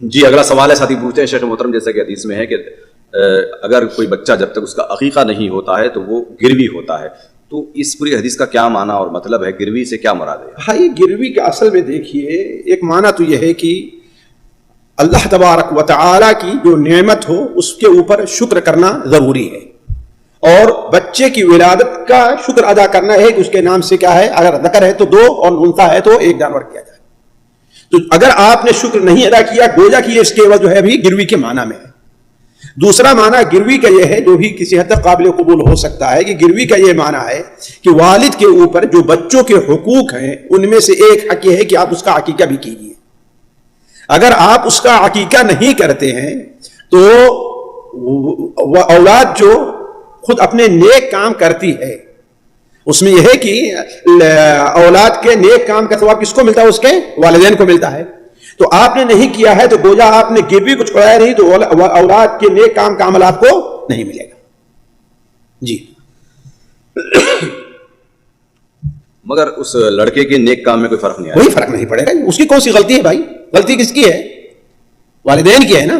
جی اگلا سوال ہے، ساتھی پوچھتے ہیں شیخ محترم جیسا کہ حدیث میں ہے کہ اگر کوئی بچہ جب تک اس کا عقیقہ نہیں ہوتا ہے تو وہ گروی ہوتا ہے، تو اس پوری حدیث کا کیا معنی اور مطلب ہے؟ گروی سے کیا مراد ہے؟ بھائی گروی کا اصل میں دیکھیے ایک معنی تو یہ ہے کہ اللہ تبارک و تعالی کی جو نعمت ہو اس کے اوپر شکر کرنا ضروری ہے، اور بچے کی ولادت کا شکر ادا کرنا ہے کہ اس کے نام سے کیا ہے، اگر ذکر ہے تو 2 اور انثی ہے تو 1 جانور کیا جائے۔ تو اگر آپ نے شکر نہیں ادا کیا گویا کہ اس کے جو ہے ابھی گروی کے معنی میں ہے۔ دوسرا معنی گروی کا یہ ہے جو بھی کسی حد تک قابل قبول ہو سکتا ہے کہ گروی کا یہ معنی ہے کہ والد کے اوپر جو بچوں کے حقوق ہیں ان میں سے ایک حق یہ ہے کہ آپ اس کا عقیقہ بھی کیجیے۔ اگر آپ اس کا عقیقہ نہیں کرتے ہیں تو وہ اولاد جو خود اپنے نیک کام کرتی ہے اس میں یہ ہے کہ اولاد کے نیک کام کا ثواب کس کو ملتا ہے؟ اس کے والدین کو ملتا ہے۔ تو آپ نے نہیں کیا ہے تو گویا آپ نے گروی کو چھوڑایا نہیں تو اولاد کے نیک کام کا عمل آپ کو نہیں ملے گا۔ جی مگر اس لڑکے کے نیک کام میں کوئی فرق نہیں آئے، کوئی فرق نہیں پڑے گا۔ اس کی کون سی غلطی ہے بھائی؟ غلطی کس کی ہے؟ والدین کی ہے نا۔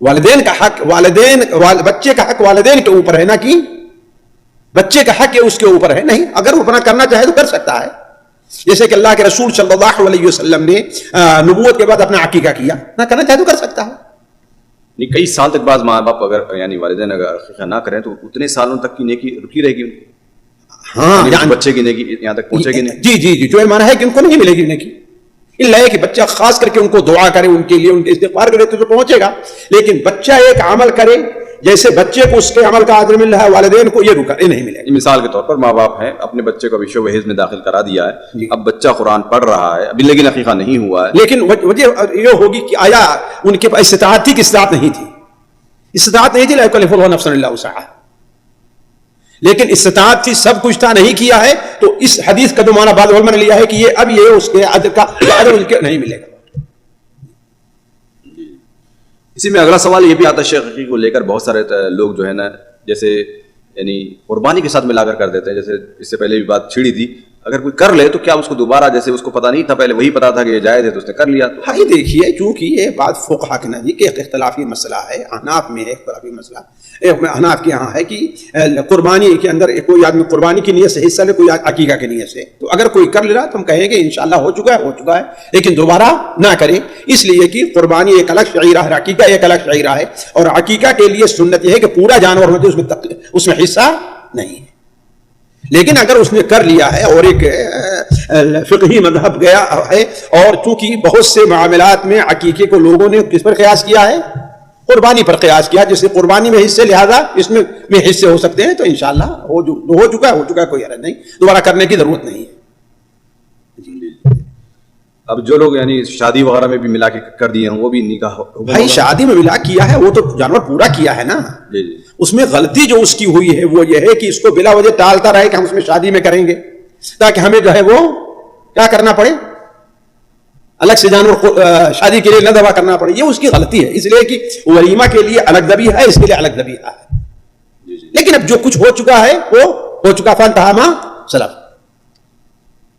والدین کا حق بچے کا حق والدین کے اوپر ہے نا، کہ بچے کا حق ہے اس کے اوپر ہے نہیں۔ اگر وہ اپنا کرنا چاہے تو کر سکتا ہے، جیسے کہ اللہ کے رسول صلی اللہ علیہ وسلم نے نبوت کے بعد اپنا عقیقہ کیا، نہ کرنا چاہے تو کر سکتا ہے۔ کئی سال تک بعض ماں باپ اگر یعنی والدین اگر عقیقہ نہ کریں تو اتنے سالوں تک کی نیکی رکی رہے گی ان کی، ہاں یعنی بچے کی نیکی یہاں تک پہنچے گی نہیں۔ جی جو مانا ہے کہ ان کو نہیں ملے گی نیکی، اللہ ہے کہ بچہ خاص کر کے ان کو دعا کرے، ان کے لیے ان کے استغفار کرے تو پہنچے گا۔ لیکن بچہ ایک عمل کرے جیسے بچے کو اس کے عمل کا اجر مل رہا ہے، والدین کو یہ نہیں ملے گا۔ مثال کے طور پر ماں باپ ہیں، اپنے بچے کو ابھی شعبہ حفظ میں داخل کرا دیا ہے، اب بچہ قرآن پڑھ رہا ہے ابھی لیکن عقیقہ نہیں ہوا ہے، لیکن وجہ یہ ہوگی کہ آیا ان کے پاس استطاعت تھی کہ استطاعت نہیں تھی؟ استطاعت نہیں تھی، لا یکلف اللہ نفسا الا وسعہا، لیکن استطاعت تھی، سب کچھ تھا، نہیں کیا ہے، تو اس حدیث کا جو معنی بعض علماء نے لیا ہے کہ یہ اب یہ اس کے اجر کا اجر ان کے نہیں ملے گا۔ اسی میں اگلا سوال یہ بھی آتا ہے شیخ عقیقے کو لے کر، بہت سارے لوگ جو ہے نا جیسے یعنی قربانی کے ساتھ ملا کر دیتے ہیں، جیسے اس سے پہلے بھی بات چھڑی تھی، اگر کوئی کر لے تو کیا اس کو دوبارہ، جیسے اس کو پتہ نہیں تھا پہلے وہی پتا تھا کہ یہ جائز ہے تو اس نے کر لیا؟ ہائی دیکھیے چونکہ یہ بات فقہا کے نزدیک ایک اختلافی مسئلہ ہے، احناف میں ایک اختلافی مسئلہ، احناف کے یہاں ہے کہ قربانی کے اندر کوئی آدمی قربانی کی نیت سے حصہ لے، کوئی عقیقہ کی نیت سے، تو اگر کوئی کر لے رہا تو ہم کہیں گے انشاءاللہ ہو چکا ہے لیکن دوبارہ نہ کرے، اس لیے کہ قربانی ایک الگ شعیرہ ہے، عقیقہ ایک الگ شعیرہ ہے، اور عقیقہ کے لیے سنت یہ ہے کہ پورا جانور ہوتے اس میں حصہ نہیں ہے۔ لیکن اگر اس نے کر لیا ہے اور ایک فقہی مذہب گیا ہے، اور چونکہ بہت سے معاملات میں عقیقے کو لوگوں نے کس پر قیاس کیا ہے؟ قربانی پر قیاس کیا، جیسے قربانی میں حصے لہذا اس میں حصے ہو سکتے ہیں، تو انشاءاللہ ہو چکا ہے، کوئی حرج نہیں، دوبارہ کرنے کی ضرورت نہیں ہے۔ اب جو لوگ یعنی شادی وغیرہ میں بھی ملا کے کر دیے ہیں وہ بھی نکاح، بھائی شادی میں ملا کیا ہے وہ تو جانور پورا کیا ہے نا، اس میں غلطی جو اس کی ہوئی ہے وہ یہ ہے کہ اس کو بلا وجہ ٹالتا رہے کہ ہم اس میں شادی میں کریں گے، تاکہ ہمیں جو ہے وہ کیا کرنا پڑے، الگ سے جانور شادی کے لیے نہ ذبح کرنا پڑے، یہ اس کی غلطی ہے، اس لیے کہ ولیمہ کے لیے الگ ذبیحہ ہے، اس کے لیے الگ ذبیحہ ہے۔ لیکن اب جو کچھ ہو چکا ہے وہ ہو چکا، فانتہا ما سلف۔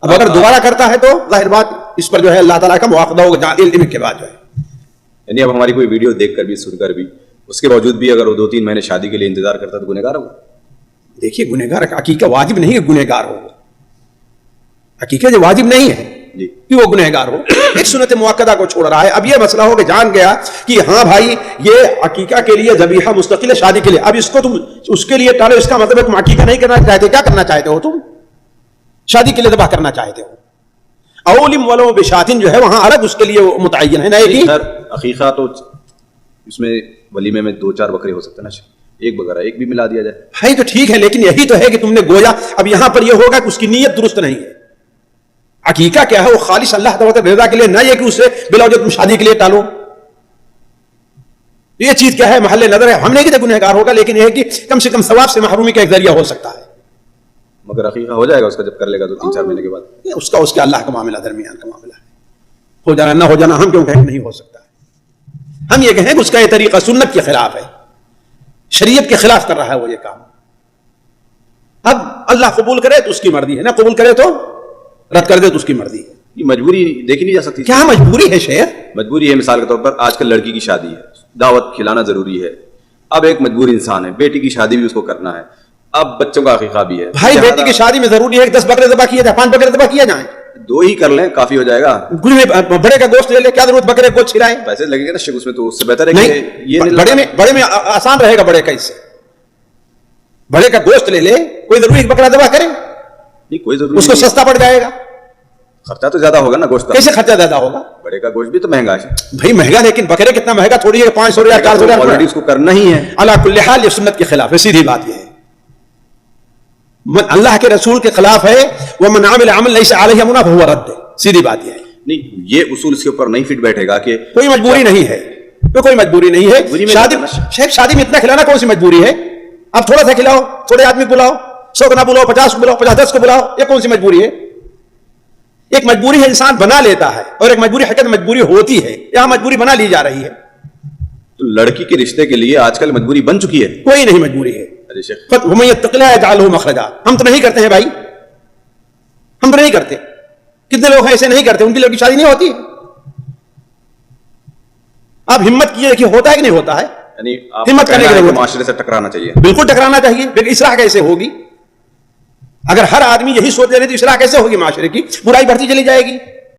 اب اگر دوبارہ کرتا ہے تو ظاہر بات اس پر جو ہے اللہ تعالیٰ کا مواخذہ ہوگا علم کے بعد جو ہے، یعنی اب ہماری کوئی ویڈیو دیکھ کر بھی سن کر بھی اس کے باوجود بھی اگر وہ 2-3 مہینے شادی کے لیے انتظار کرتا تو گنہگار ہوگا؟ دیکھیے گنہگار عقیقہ واجب نہیں کہ گنہگار ہو، عقیقہ جو واجب نہیں ہے کہ وہ گنہگار ہو، ایک سنت مؤکدہ کو چھوڑ رہا ہے۔ اب یہ مسئلہ ہو کہ جان گیا کہ ہاں بھائی یہ عقیقہ کے لیے ذبیحہ مستقل ہے شادی کے لیے، اب اس کو تم اس کے لیے ٹالو، اس کا مطلب ہے تم عقیقہ نہیں کرنا چاہتے، کیا کرنا چاہتے ہو تم؟ شادی کے لیے ذبح کرنا چاہتے ہو، اولم ولو بشاتن جو ہے وہاں الگ اس کے لیے متعین ہے نا، ایک عقیقہ تو اس میں ولیمے میں 2-4 بکرے ہو سکتے ہیں نا، ایک بکرا ایک بھی ملا دیا جائے، ہے تو ٹھیک ہے، لیکن یہی تو ہے کہ تم نے گویا اب یہاں پر یہ ہوگا کہ اس کی نیت درست نہیں ہے۔ عقیقہ کیا ہے؟ وہ خالص اللہ تعالیٰ رضا کے لیے، نہ یہ کہ اسے بلا وجہ تم شادی کے لیے ٹالو، یہ چیز کیا ہے محل نظر ہے، ہم نہیں کہتے گنہگار ہوگا، لیکن یہ ہے کہ کم سے کم ثواب سے محرومی کا ایک ذریعہ ہو سکتا ہے۔ مگر عقیقہ ہو جائے گا اس کا جب کر لے گا تو 3-4 مہینے کے بعد، اس کا اللہ کا معاملہ، درمیان کا معاملہ ہے، ہو جانا نہ ہو جانا ہم کیوں کہیں نہیں ہو سکتا ہے، ہم یہ کہیں کہ اس کا یہ طریقہ سنت کے خلاف ہے، شریعت کے خلاف کر رہا ہے وہ یہ کام۔ اب اللہ قبول کرے تو اس کی مرضی ہے، نہ قبول کرے تو رد کر دے تو اس کی مرضی ہے۔ یہ مجبوری دیکھی نہیں جا سکتی. کیا مجبوری ہے شیخ؟ مجبوری ہے مثال کے طور پر آج کل لڑکی کی شادی ہے, دعوت کھلانا ضروری ہے. اب ایک مجبور انسان ہے, بیٹی کی شادی بھی اس کو کرنا ہے, اب بچوں کا عقیقہ بھی ہے. بھائی بیٹی کی شادی میں ضروری ہے کہ 10 بکرے ذبح کیے جائیں, 5 بکرے ذبح کیے جائیں. 2 ہی کر لیں کافی ہو جائے گا. بڑے کا گوشت لے لے, کیا ضرورت بکرے کو چھلائیں؟ پیسے لگے گا نا شیخ اس میں, تو اس سے بہتر ہے کہ نہیں, یہ بڑے میں آسان رہے گا. بڑے کا اس سے بڑے کا گوشت لے لے, کوئی ضروری بکرا ذبح کرے؟ نہیں, کوئی ضروری اس کو سستا پڑ جائے گا. خرچہ تو زیادہ ہوگا نا گوشت کا. کیسے خرچہ زیادہ ہوگا؟ بڑے کا گوشت بھی تو مہنگا ہے بھائی. مہنگا, لیکن بکرے کتنا مہنگا تھوڑی ہے, 500 یا 400 آلریڈی اس کو کرنا ہی ہے. اللہ کل حال یہ سنت کے خلاف ہے. سیدھی بات یہ ہے, اللہ کے رسول کے خلاف ہے. ومن عمل عملا ليس عليه امرنا فهو رد. سیدھی بات یہ ہے. نہیں, یہ اصول اس کے اوپر نہیں فٹ بیٹھے گا کہ کوئی مجبوری نہیں ہے, کوئی مجبوری نہیں ہے. شادی شیخ شادی میں اتنا کھلانا کون سی مجبوری ہے؟ اب تھوڑا سا کھلاؤ, تھوڑے آدمی بلاؤ, 100 کو نہ بلاؤ, 50 کو بلاؤ, 10 کو بلاؤ, یہ کون سی مجبوری ہے؟ ایک مجبوری ہے انسان بنا لیتا ہے, اور ایک مجبوری حقیقت مجبوری ہوتی ہے. یہاں مجبوری بنا لی جا رہی ہے. تو لڑکی کے رشتے کے لیے آج کل مجبوری بن چکی ہے. کوئی نہیں مجبوری ہے. ارے شیخ, وَمَن يَتَّقِ اللَّهَ يَجْعَل لَهُ مَخْرَجًا. ہم تو نہیں کرتے ہیں بھائی, ہم تو نہیں کرتے. کتنے لوگ ایسے نہیں کرتے, ان کی لڑکی شادی نہیں ہوتی. آپ ہمت کیے کہ ہوتا ہے کہ نہیں ہوتا ہے. یعنی آپ ہمت کرنے کے لیے معاشرے سے ٹکرانا چاہیے. بالکل ٹکرانا چاہیے. لیکن اصلاح کیسے ہوگی؟ اگر ہر آدمی یہی سوچ لے تو اصلاح کیسے ہوگی؟ معاشرے کی برائی بڑھتی چلی جائے گی.